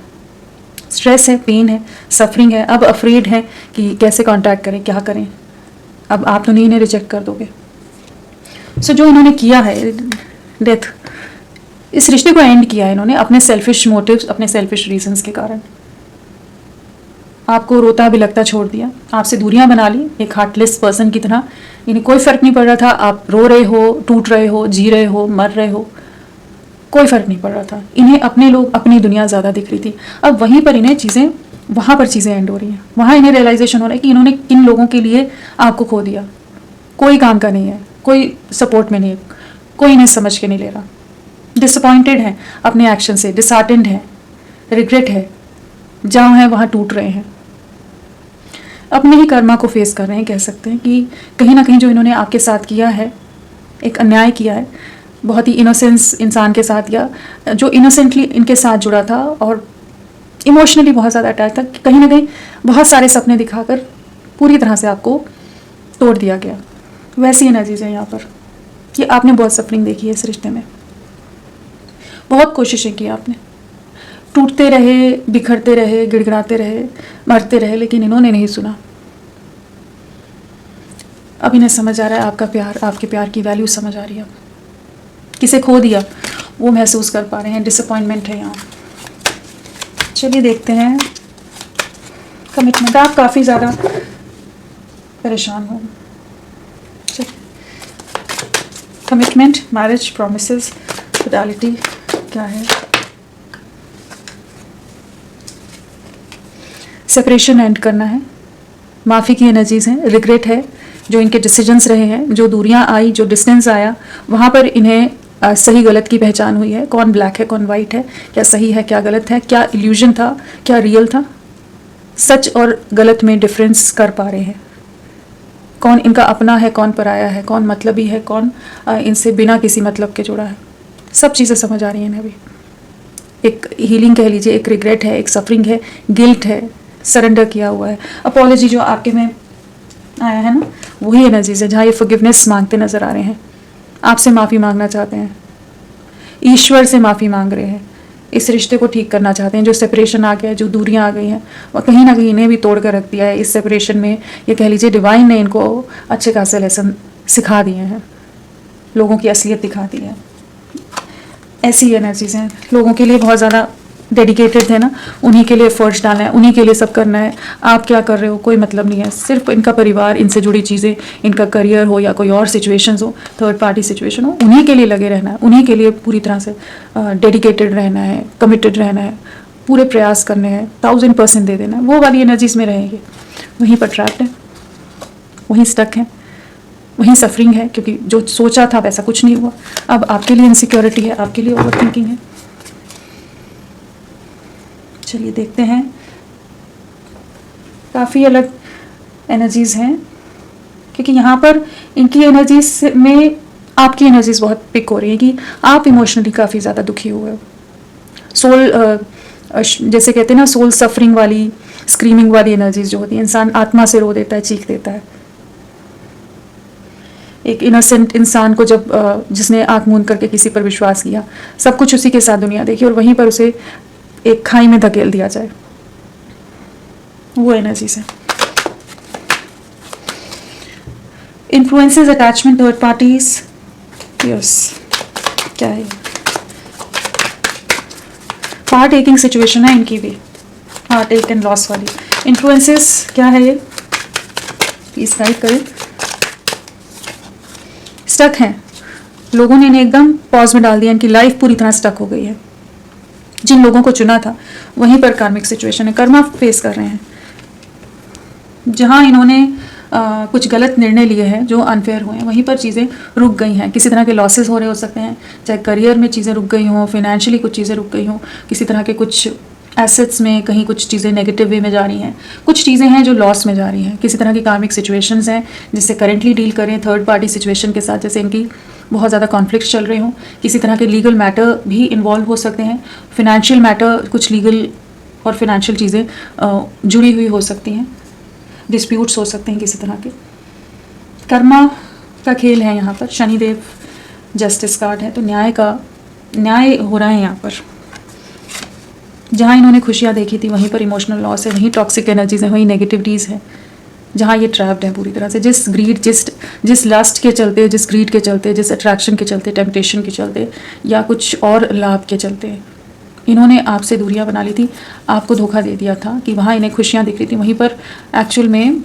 स्ट्रेस है, पेन है, सफरिंग है, अब अफ्रेड है कि कैसे कांटेक्ट करें, क्या करें। अब आप तो नहीं इन्हें रिजेक्ट कर दोगे। सो जो इन्होंने किया है, डेथ, इस रिश्ते को एंड किया है इन्होंने अपने सेल्फिश मोटिव्स, अपने सेल्फिश रीजंस के कारण। आपको रोता बिलखता छोड़ दिया, आपसे दूरियां बना ली, एक हार्टलेस पर्सन की तरह। इन्हें कोई फ़र्क नहीं पड़ रहा था आप रो रहे हो, टूट रहे हो, जी रहे हो, मर रहे हो, कोई फ़र्क नहीं पड़ रहा था। इन्हें अपने लोग, अपनी दुनिया ज़्यादा दिख रही थी। अब वहीं पर इन्हें चीज़ें, वहाँ पर चीज़ें एंड हो रही हैं, वहाँ इन्हें रियलाइजेशन हो रहा है कि इन्होंने किन लोगों के लिए आपको खो दिया। कोई काम का नहीं है, कोई सपोर्ट में नहीं है, कोई इन्हें समझ के नहीं ले रहा। डिसअपॉइंटेड हैं अपने एक्शन से, डिसहार्टेंड है, रिग्रेट है, जहाँ है वहाँ टूट रहे हैं, अपने ही कर्मा को फेस कर रहे हैं। कह सकते हैं कि कहीं ना कहीं जो इन्होंने आपके साथ किया है, एक अन्याय किया है, बहुत ही इनोसेंस इंसान के साथ, या जो इनोसेंटली इनके साथ जुड़ा था और इमोशनली बहुत ज़्यादा अटैच था, कहीं ना कहीं बहुत सारे सपने दिखाकर पूरी तरह से आपको तोड़ दिया गया। वैसी एनर्जीज है यहाँ पर कि आपने बहुत सफरिंग देखी है इस रिश्ते में, बहुत कोशिशें की आपने, टूटते रहे, बिखरते रहे, गिड़गिड़ाते रहे, मरते रहे, लेकिन इन्होंने नहीं सुना। अब इन्हें समझ आ रहा है आपका प्यार, आपके प्यार की वैल्यू समझ आ रही है। किसे खो दिया वो महसूस कर पा रहे हैं, डिसअपॉइंटमेंट है यहाँ। चलिए देखते हैं कमिटमेंट। आप काफ़ी ज़्यादा परेशान हो। कमिटमेंट, मैरिज, प्रॉमिसेस, फिडेलिटी क्या है? सेपरेशन एंड करना है, माफ़ी की एनर्जीज हैं, रिग्रेट है, जो इनके डिसीजंस रहे हैं, जो दूरियां आई, जो डिस्टेंस आया, वहाँ पर इन्हें सही गलत की पहचान हुई है। कौन ब्लैक है, कौन वाइट है, क्या सही है, क्या गलत है, क्या इल्यूजन था, क्या रियल था। सच और गलत में डिफरेंस कर पा रहे हैं। कौन इनका अपना है, कौन पराया है, कौन मतलबी है, कौन इनसे बिना किसी मतलब के जुड़ा है। सब चीज़ें समझ आ रही हैं इन्हें अभी। एक हीलिंग कह लीजिए, एक रिग्रेट है, एक सफरिंग है, गिल्ट है, सरेंडर किया हुआ है, अपॉलॉजी जो आपके में आया है ना, वही एनर्जीज है जहाँ ये फॉरगिवनेस मांगते नजर आ रहे हैं, आपसे माफ़ी मांगना चाहते हैं, ईश्वर से माफ़ी मांग रहे हैं, इस रिश्ते को ठीक करना चाहते हैं। जो सेपरेशन आ गया है, जो दूरियां आ गई हैं, और कहीं ना कहीं इन्हें भी तोड़ कर रख दिया है इस सेपरेशन में। ये कह लीजिए डिवाइन ने इनको अच्छे खासे लेसन सिखा दिए हैं, लोगों की असलियत दिखा दी है। ऐसी एनर्जीज हैं, लोगों के लिए बहुत ज़्यादा डेडिकेटेड थे ना, उन्हीं के लिए एफर्ट्स डालना है, उन्हीं के लिए सब करना है। आप क्या कर रहे हो कोई मतलब नहीं है, सिर्फ इनका परिवार, इनसे जुड़ी चीज़ें, इनका करियर हो या कोई और सिचुएशंस हो, थर्ड पार्टी सिचुएशन हो, उन्हीं के लिए लगे रहना है, उन्हीं के लिए पूरी तरह से डेडिकेटेड रहना है, कमिटेड रहना है, पूरे प्रयास करने हैं, 1000% दे देना है। वो वाली एनर्जीज में रहेंगे, वहीं पर ट्रैप्ड है, वहीं स्टक हैं, वहीं सफरिंग है, क्योंकि जो सोचा था वैसा कुछ नहीं हुआ। अब आपके लिए इनसिक्योरिटी है, आपके लिए ओवर थिंकिंग है। चलिए देखते हैं, काफ़ी अलग एनर्जीज़ हैं, क्योंकि यहाँ पर इनकी एनर्जीज में आपकी एनर्जीज बहुत पिक हो रही है कि आप इमोशनली काफ़ी ज़्यादा दुखी हुए हो। सोल जैसे कहते हैं ना, सोल सफरिंग वाली, स्क्रीमिंग वाली एनर्जीज जो होती है, इंसान आत्मा से रो देता है, चीख देता है। एक इनोसेंट इंसान को जब जिसने आंख मूंद करके किसी पर विश्वास किया, सब कुछ उसी के साथ दुनिया देखी, और वहीं पर उसे एक खाई में धकेल दिया जाए, वो एनर्जीज है। Influences, attachment, third parties, yes, क्या है? हार्ट टेकिंग सिचुएशन है इनकी भी, हार्ट टेक एंड लॉस वाली। इन्फ्लुएंसेस क्या है ये, प्लीज गाइड करें। स्टक हैं, लोगों ने इन्हें एकदम पॉज में डाल दिया, इनकी लाइफ पूरी तरह स्टक हो गई है। जिन लोगों को चुना था वहीं पर कार्मिक सिचुएशन है, कर्मा फेस कर रहे हैं। जहां इन्होंने कुछ गलत निर्णय लिए हैं जो अनफेयर हुए हैं, वहीं पर चीज़ें रुक गई हैं। किसी तरह के लॉसेस हो रहे हो सकते हैं, चाहे करियर में चीज़ें रुक गई हों, फाइनेंशियली कुछ चीज़ें रुक गई हों, किसी तरह के कुछ एसेट्स में कहीं कुछ चीज़ें नेगेटिव वे में जा रही हैं, कुछ चीज़ें हैं जो लॉस में जा रही हैं, किसी तरह की कार्मिक सिचुएशंस हैं जिससे करेंटली डील करें। थर्ड पार्टी सिचुएशन के साथ, जैसे इनकी बहुत ज़्यादा कॉन्फ्लिक्ट्स चल रहे हों, किसी तरह के लीगल मैटर भी इन्वॉल्व हो सकते हैं, फिनेंशियल मैटर, कुछ लीगल और फिनेंशियल चीज़ें जुड़ी हुई हो सकती हैं, डिस्प्यूट्स हो सकते हैं किसी तरह के। कर्मा का खेल है यहाँ पर, शनिदेव जस्टिस कार्ड है, तो न्याय हो रहा है यहाँ पर। जहाँ इन्होंने खुशियाँ देखी थी वहीं पर इमोशनल लॉस है, वहीं टॉक्सिक एनर्जीज है, वहीं नेगेटिविटीज़ है, जहाँ ये ट्रैप्ड है पूरी तरह से। जिस ग्रीड, जिस लस्ट के चलते, जिस ग्रीड के चलते, जिस अट्रैक्शन के चलते, टेम्पटेशन के चलते, या कुछ और लाभ के चलते इन्होंने आपसे दूरियां बना ली थी, आपको धोखा दे दिया था कि वहाँ इन्हें खुशियाँ दिख रही थी, वहीं पर एक्चुअल में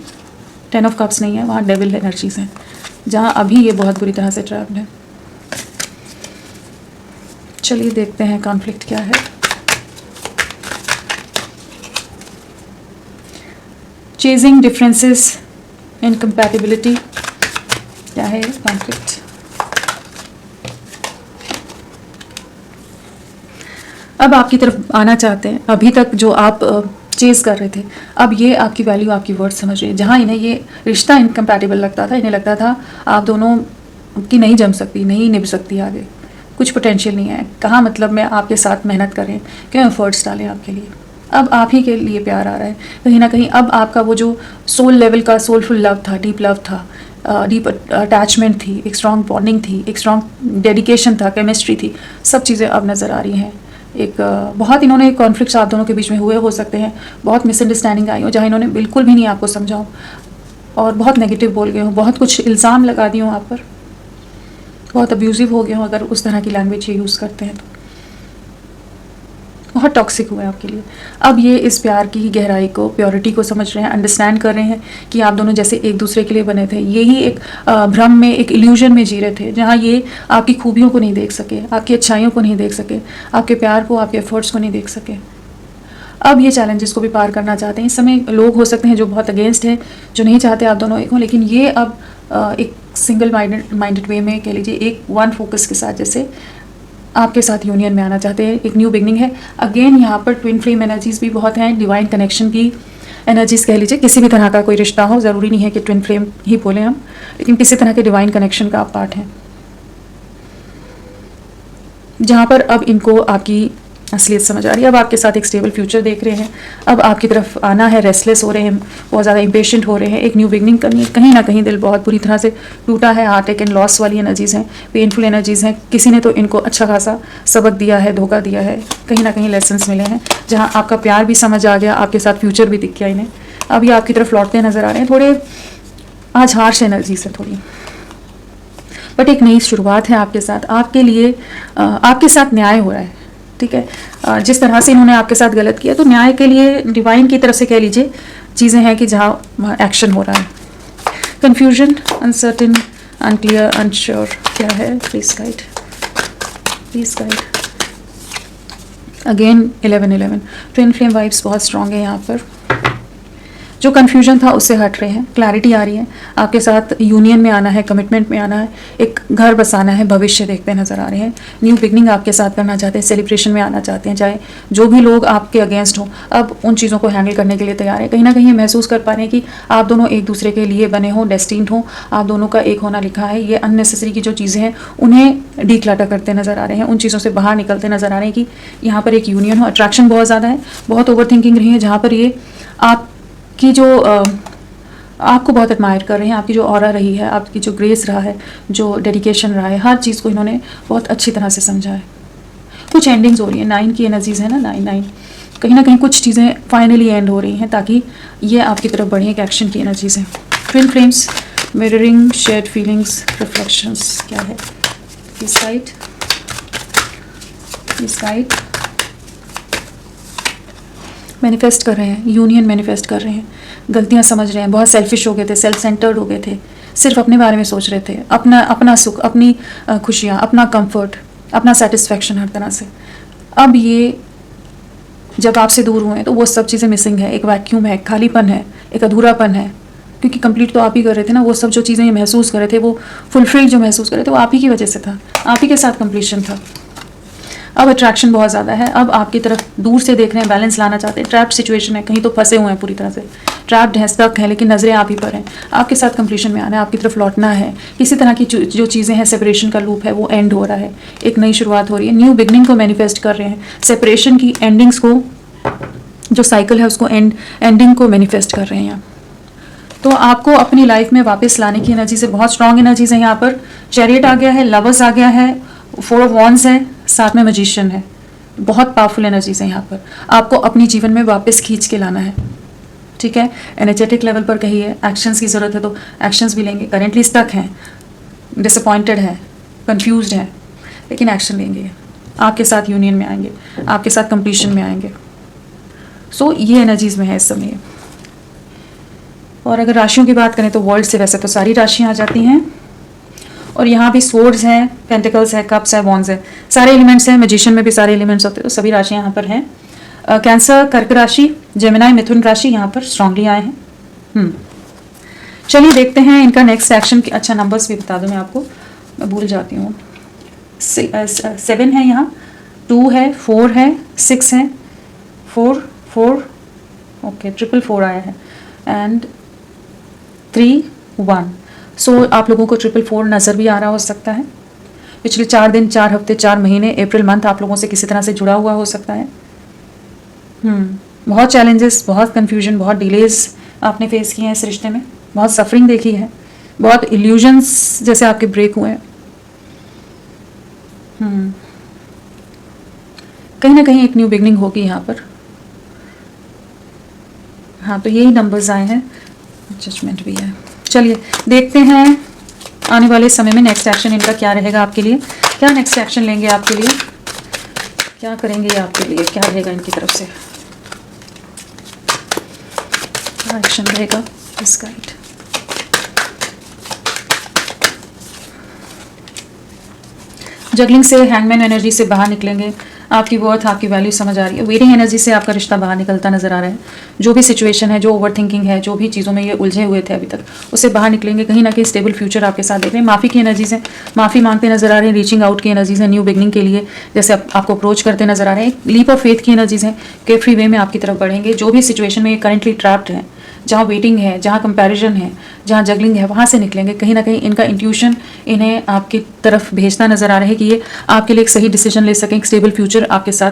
10 ऑफ कप्स नहीं है, वहाँ डेविल एनर्जीज हैं, जहाँ अभी ये बहुत बुरी तरह से ट्रैप्ड है। चलिए देखते हैं कॉन्फ्लिक्ट क्या है। चेजिंग डिफरेंसेस, इनकम्पैटिबिलिटी, क्या है कॉन्फ्लिक्ट? अब आपकी तरफ आना चाहते हैं, अभी तक जो आप चेज़ कर रहे थे, अब ये आपकी वैल्यू, आपकी वर्थ समझ रहे हैं। जहाँ इन्हें ये रिश्ता इनकम्पैटिबल लगता था, इन्हें लगता था आप दोनों की नहीं जम सकती, नहीं निभ सकती आगे, कुछ पोटेंशियल नहीं है, कहाँ मतलब मैं आपके साथ मेहनत करें, क्यों एफर्ट्स डालें आपके लिए। अब आप ही के लिए प्यार आ रहा है कहीं ना कहीं। अब आपका वो जो सोल लेवल का सोलफुल लव था, डीप लव था, डीप अटैचमेंट थी, एक स्ट्रॉन्ग बॉन्डिंग थी, एक स्ट्रॉन्ग डेडिकेशन था, केमिस्ट्री थी, सब चीज़ें अब नज़र आ रही हैं। एक बहुत इन्होंने कॉन्फ्लिक्ट्स आप दोनों के बीच में हुए हो सकते हैं, बहुत मिसअंडरस्टैंडिंग आई हो, जहाँ इन्होंने बिल्कुल भी नहीं आपको समझा हो और बहुत नेगेटिव बोल गए हो, बहुत कुछ इल्ज़ाम लगा दिए हो आप पर, बहुत अब्यूज़िव हो गए हो अगर उस तरह की लैंग्वेज ये यूज़ करते हैं तो। बहुत टॉक्सिक हुए आपके लिए। अब ये इस प्यार की गहराई को, प्योरिटी को समझ रहे हैं, अंडरस्टैंड कर रहे हैं कि आप दोनों जैसे एक दूसरे के लिए बने थे। यही एक भ्रम में, एक इल्यूजन में जी रहे थे, जहाँ ये आपकी खूबियों को नहीं देख सके, आपकी अच्छाइयों को नहीं देख सके, आपके प्यार को, आपके एफर्ट्स को नहीं देख सके। अब ये चैलेंजेस को भी पार करना चाहते हैं। इस समय लोग हो सकते हैं जो बहुत अगेंस्ट हैं, जो नहीं चाहते आप दोनों एक हों, लेकिन ये अब एक सिंगल माइंडेड वे में, कह लीजिए एक वन फोकस के साथ जैसे आपके साथ यूनियन में आना चाहते हैं। एक न्यू बिगनिंग है। अगेन यहाँ पर ट्विन फ्लेम एनर्जीज भी बहुत हैं, डिवाइन कनेक्शन की एनर्जीज कह लीजिए। किसी भी तरह का कोई रिश्ता हो, ज़रूरी नहीं है कि ट्विन फ्लेम ही बोलें हम, लेकिन किसी तरह के डिवाइन कनेक्शन का आप पार्ट हैं, जहाँ पर अब इनको आपकी असलियत समझ आ रही है। अब आपके साथ एक स्टेबल फ्यूचर देख रहे हैं। अब आपकी तरफ आना है, रेस्टलेस हो रहे हैं, बहुत ज़्यादा इम्पेशेंट हो रहे हैं, एक न्यू बिगनिंग करनी है। कहीं ना कहीं दिल बहुत बुरी तरह से टूटा है, हार्ट अटैक एंड लॉस वाली एनर्जीज़ हैं, पेनफुल एनर्जीज़ हैं। किसी ने तो इनको अच्छा खासा सबक दिया है, धोखा दिया है, कहीं ना कहीं लेसन्स मिले हैं, जहाँ आपका प्यार भी समझ आ गया, आपके साथ फ्यूचर भी दिख गया इन्हें। अब ये आपकी तरफ लौटते नज़र आ रहे हैं। थोड़े आज हार्श एनर्जीज़ है थोड़ी, बट एक नई शुरुआत है आपके साथ। आपके लिए आपके साथ न्याय हो रहा है, ठीक है। जिस तरह से इन्होंने आपके साथ गलत किया, तो न्याय के लिए डिवाइन की तरफ से कह लीजिए चीज़ें हैं कि जहाँ एक्शन हो रहा है। कन्फ्यूजन, अनसर्टेन, अनक्लियर, अनश्योर, क्या है? Please guide, please guide. Again 11-11 twin flame vibes बहुत स्ट्रांग है यहाँ पर। जो कन्फ्यूजन था उससे हट रहे हैं, क्लैरिटी आ रही है, आपके साथ यूनियन में आना है, कमिटमेंट में आना है, एक घर बसाना है, भविष्य देखते नजर आ रहे हैं, न्यू बिगनिंग आपके साथ करना चाहते हैं, सेलिब्रेशन में आना चाहते हैं, चाहे जो भी लोग आपके अगेंस्ट हो अब उन चीज़ों को हैंडल करने के लिए तैयार है। कहीं ना कहीं महसूस कर पा रहे हैं कि आप दोनों एक दूसरे के लिए बने हो, डेस्टिन्ड हो, आप दोनों का एक होना लिखा है। ये अननेसेसरी की जो चीज़ें हैं उन्हें डीक्लटर करते नजर आ रहे हैं, उन चीज़ों से बाहर निकलते नजर आ रहे हैं कि यहाँ पर एक यूनियन हो। अट्रैक्शन बहुत ज़्यादा है, बहुत ओवर थिंकिंग रही है, जहाँ पर ये आपकी जो आपको बहुत एडमायर कर रहे हैं, आपकी जो ऑरा रही है, आपकी जो ग्रेस रहा है, जो डेडिकेशन रहा है, हर चीज़ को इन्होंने बहुत अच्छी तरह से समझा है। कुछ एंडिंग्स हो रही है, 9 की एनर्जीज है ना, 9 कहीं ना कहीं कुछ चीज़ें फाइनली एंड हो रही हैं ताकि ये आपकी तरफ बढ़ी, एक एक्शन की एनर्जीज हैं। Twin flames, mirroring, shared feelings, reflections क्या है इस साइड, इस साइड मैनिफेस्ट कर रहे हैं, यूनियन मैनिफेस्ट कर रहे हैं, गलतियां समझ रहे हैं, बहुत सेल्फिश हो गए थे, सेल्फ सेंटर्ड हो गए थे, सिर्फ अपने बारे में सोच रहे थे, अपना सुख, अपनी खुशियाँ, अपना कंफर्ट, अपना सेटिस्फेक्शन हर तरह से। अब ये जब आपसे दूर हुए तो वो सब चीज़ें मिसिंग है, एक वैक्यूम है, एक खालीपन है, एक अधूरापन है, क्योंकि कंप्लीट तो आप ही कर रहे थे ना। वो सब जो चीज़ें ये महसूस कर रहे थे, वो फुलफिल जो महसूस कर रहे थे, वो आप ही की वजह से था, आप ही के साथ कंप्लीशन था। अब अट्रैक्शन बहुत ज़्यादा है, अब आपकी तरफ दूर से देख रहे हैं, बैलेंस लाना चाहते हैं। ट्रैप्ड सिचुएशन है, कहीं तो फंसे हुए हैं पूरी तरह से, ट्रैप्ड हैं, स्टक हैं, लेकिन नज़रें आप ही पर हैं। आपके साथ कंप्लीशन में आना है, आपकी तरफ लौटना है। किसी तरह की जो चीज़ें हैं, सेपरेशन का लूप है वो एंड हो रहा है, एक नई शुरुआत हो रही है। न्यू बिगनिंग को मैनिफेस्ट कर रहे हैं, सेपरेशन की एंडिंग्स को, जो साइकिल है उसको एंडिंग को मैनिफेस्ट कर रहे हैं। तो आपको अपनी लाइफ में वापस लाने की एनर्जी से बहुत स्ट्रॉन्ग एनर्जीज है। यहाँ पर चैरियट आ गया है, लवर्स आ गया है, 4 ऑफ वॉन्ड्स है, साथ में मैजिशियन है। बहुत पावरफुल एनर्जीज है यहाँ पर, आपको अपनी जीवन में वापस खींच के लाना है। ठीक है, एनर्जेटिक लेवल पर कहिए, एक्शंस की ज़रूरत है तो एक्शंस भी लेंगे। करेंटली स्टक हैं, डिसअपॉइंटेड है, कंफ्यूज्ड है, लेकिन एक्शन लेंगे, आपके साथ यूनियन में आएंगे, आपके साथ कंप्लीशन में आएंगे। सो ये एनर्जीज में है इस समय। और अगर राशियों की बात करें तो वर्ल्ड से वैसे तो सारी राशियाँ आ जाती हैं, और यहाँ भी स्वॉर्ड्स हैं, पेंटिकल्स है, कप्स है, वॉन्ड्स है, सारे एलिमेंट्स हैं। मैजिशियन में भी सारे एलिमेंट्स होते हैं, तो सभी राशियाँ यहाँ पर हैं। कैंसर, कर्क राशि, जेमिनाई, मिथुन राशि यहाँ पर स्ट्रांगली आए हैं। चलिए देखते हैं इनका नेक्स्ट एक्शन। अच्छा, नंबर्स भी बता दूँ मैं आपको, मैं भूल जाती हूँ। 7 है यहाँ, 2 है, 4 है, 6 है, 4 ओके, 4 आया है, एंड 3 1। सो आप लोगों को 4 नज़र भी आ रहा हो सकता है। पिछले 4 दिन, 4 हफ्ते, 4 महीने, अप्रैल मंथ आप लोगों से किसी तरह से जुड़ा हुआ हो सकता है। बहुत चैलेंजेस, बहुत कन्फ्यूजन, बहुत डिलेज आपने फेस किए हैं इस रिश्ते में, बहुत सफरिंग देखी है, बहुत इल्यूजन्स जैसे आपके ब्रेक हुए हैं। कहीं ना कहीं एक न्यू बिगनिंग होगी यहाँ पर। हाँ, तो यही नंबर्स आए हैं, जजमेंट भी है। चलिए देखते हैं आने वाले समय में नेक्स्ट एक्शन इनका क्या रहेगा आपके लिए। क्या नेक्स्ट एक्शन लेंगे आपके लिए, क्या करेंगे आपके लिए, क्या रहेगा इनकी तरफ से, क्या एक्शन रहेगा इस गाइड। जगलिंग से हैंगमैन एनर्जी से बाहर निकलेंगे, आपकी वर्थ, आपकी वैल्यू समझ आ रही है। वेटिंग एनर्जी से आपका रिश्ता बाहर निकलता नजर आ रहा है। जो भी सिचुएशन है, जो ओवर थिंकिंग है, जो भी चीज़ों में ये उलझे हुए थे अभी तक, उससे बाहर निकलेंगे। कहीं ना कहीं स्टेबल फ्यूचर आपके साथ देख रहे हैं। माफ़ी की एनर्जीज है, माफ़ी मांगते नजर आ रहे हैं। रीचिंग आउट की एनर्जीज है, न्यू बिगनिंग के लिए जैसे आपको अप्रोच करते नजर आ रहे हैं। लीप ऑफ फेथ की एनर्जीज है, के फ्री वे में आपकी तरफ बढ़ेंगे। जो भी सिचुएशन में ये करेंटली ट्रैप्ड है, जहाँ वेटिंग है, जहाँ कंपैरिजन है, जहाँ जगलिंग है, वहाँ से निकलेंगे। कहीं ना कहीं इनका इंट्यूशन इन्हें आपकी तरफ भेजता नजर आ रहा है कि ये आपके लिए एक सही डिसीजन ले सकें, एक स्टेबल फ्यूचर आपके साथ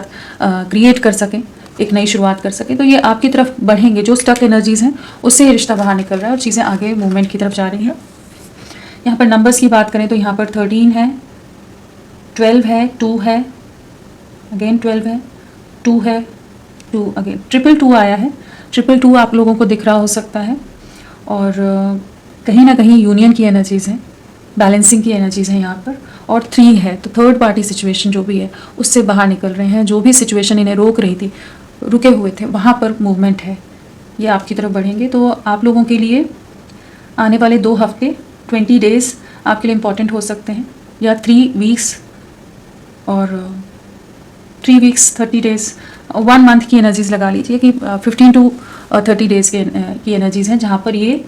क्रिएट कर सकें, एक नई शुरुआत कर सकें। तो ये आपकी तरफ बढ़ेंगे। जो स्टक एनर्जीज हैं उससे ये रिश्ता बाहर निकल रहा है और चीज़ें आगे मूवमेंट की तरफ जा रही हैं। यहाँ पर नंबर्स की बात करें तो यहाँ पर 13 है, 12 है, 2 है, अगेन 12 है, 2 है, 2 अगेन, 222 आया है। 222 आप लोगों को दिख रहा हो सकता है, और कहीं ना कहीं यूनियन की एनर्जीज़ हैं, बैलेंसिंग की एनर्जीज़ हैं यहाँ पर। और 3 है, तो थर्ड पार्टी सिचुएशन जो भी है उससे बाहर निकल रहे हैं। जो भी सिचुएशन इन्हें रोक रही थी, रुके हुए थे, वहाँ पर मूवमेंट है, ये आपकी तरफ बढ़ेंगे। तो आप लोगों के लिए आने वाले 2 हफ्ते 20 डेज़ आपके लिए इम्पॉर्टेंट हो सकते हैं, या 3 वीक्स और 3 वीक्स 30 डेज़, 1 मंथ की एनर्जीज लगा लीजिए कि 15 to 30 डेज़ की एनर्जीज़ हैं, जहाँ पर ये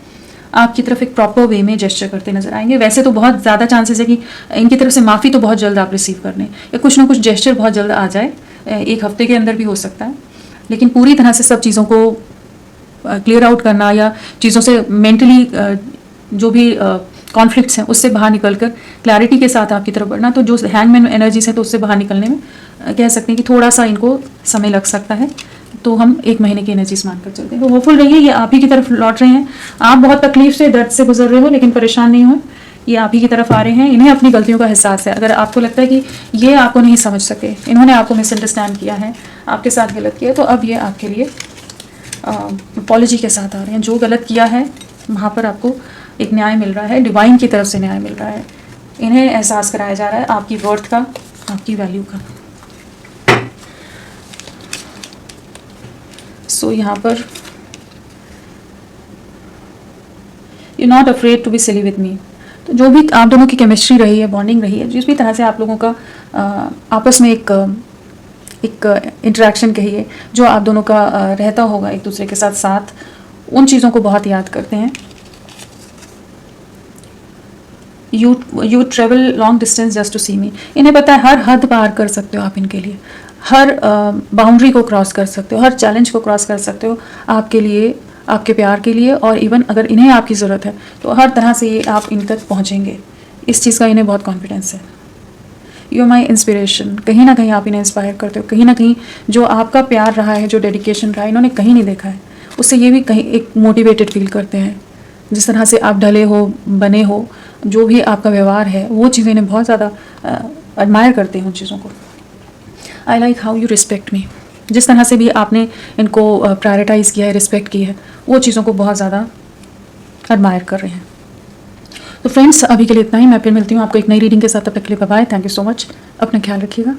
आपकी तरफ एक प्रॉपर वे में जेस्चर करते नजर आएंगे। वैसे तो बहुत ज़्यादा चांसेस है कि इनकी तरफ से माफ़ी तो बहुत जल्द आप रिसीव कर लें, या कुछ ना कुछ जेस्चर बहुत जल्द आ जाए, 1 हफ्ते के अंदर भी हो सकता है। लेकिन पूरी तरह से सब चीज़ों को क्लियर आउट करना या चीज़ों से मेंटली जो भी कॉन्फ्लिक्ट्स हैं उससे बाहर निकलकर क्लैरिटी के साथ आपकी तरफ बढ़ना, तो जो हैंगमैन एनर्जीज है तो उससे बाहर निकलने में कह सकते हैं कि थोड़ा सा इनको समय लग सकता है। तो हम 1 महीने की एनर्जीज मानकर चलते हैं। तो होपफुल रहिए, ये आप ही की तरफ लौट रहे हैं। आप बहुत तकलीफ से, दर्द से गुजर रहे हो, लेकिन परेशान नहीं हो, ये आप ही की तरफ आ रहे हैं। इन्हें अपनी गलतियों का एहसास है। अगर आपको लगता है कि ये आपको नहीं समझ सके, इन्होंने आपको मिसअंडरस्टैंड किया है, आपके साथ गलत किया, तो अब ये आपके लिए अपॉलॉजी के साथ आ रहे हैं। जो गलत किया है वहाँ पर आपको एक न्याय मिल रहा है, डिवाइन की तरफ से न्याय मिल रहा है। इन्हें एहसास कराया जा रहा है आपकी वर्थ का, आपकी वैल्यू का। सो यहाँ पर you not afraid to be silly with me. तो जो भी आप दोनों की केमिस्ट्री रही है, बॉन्डिंग रही है, जिस भी तरह से आप लोगों का आपस में एक इंटरेक्शन कहिए जो आप दोनों का रहता होगा एक दूसरे के साथ, उन चीज़ों को बहुत याद करते हैं। You travel long distance just to see me. इन्हें पता है हर हद पार कर सकते हो आप इनके लिए, हर बाउंड्री को क्रॉस कर सकते हो, हर चैलेंज को क्रॉस कर सकते हो आपके लिए, आपके प्यार के लिए। और इवन अगर इन्हें आपकी ज़रूरत है तो हर तरह से ये आप इन तक पहुँचेंगे। इस चीज़ का इन्हें बहुत कॉन्फिडेंस है। You are my inspiration. कहीं ना कहीं आप इन्हें इंस्पायर करते हो, कहीं ना कहीं जो आपका प्यार रहा है, जो डेडिकेशन रहा है, इन्होंने कहीं नहीं देखा है, उससे ये भी कहीं एक मोटिवेटेड फील करते हैं। जिस तरह से आप ढले हो, बने हो, जो भी आपका व्यवहार है, वो चीज़ें इन्हें बहुत ज़्यादा एडमायर करते हैं उन चीज़ों को। I like how you respect मी। जिस तरह से भी आपने इनको प्रायोरिटाइज़ किया है, रिस्पेक्ट की है, वो चीज़ों को बहुत ज़्यादा एडमायर कर रहे हैं। तो फ्रेंड्स, अभी के लिए इतना ही। मैं फिर मिलती हूँ आपको एक नई रीडिंग के साथ। तब तक के लिए bye bye. Thank you so much. अपना ख्याल रखिएगा।